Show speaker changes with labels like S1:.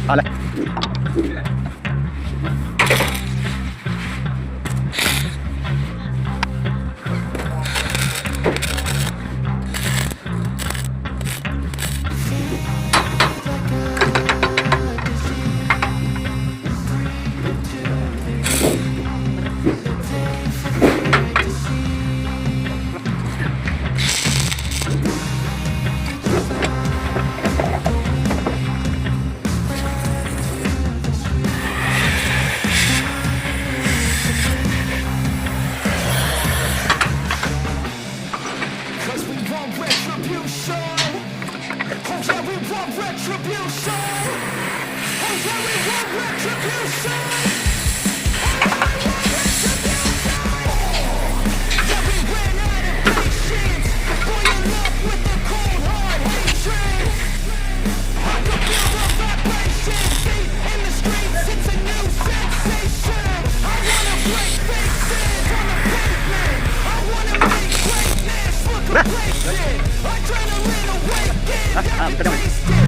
S1: เอาเลย
S2: Cause we want retribution. Oh yeah, we want retribution. Oh yeah, we want retribution. Yeah, we ran out of patience. Boiling up with a cold hard hatred. I can feel the vibration. Feet in the streets, it's a new sensation. I wanna break faces on the pavement. I wanna make greatness look complacent. Adrenaline awakened, I can taste it.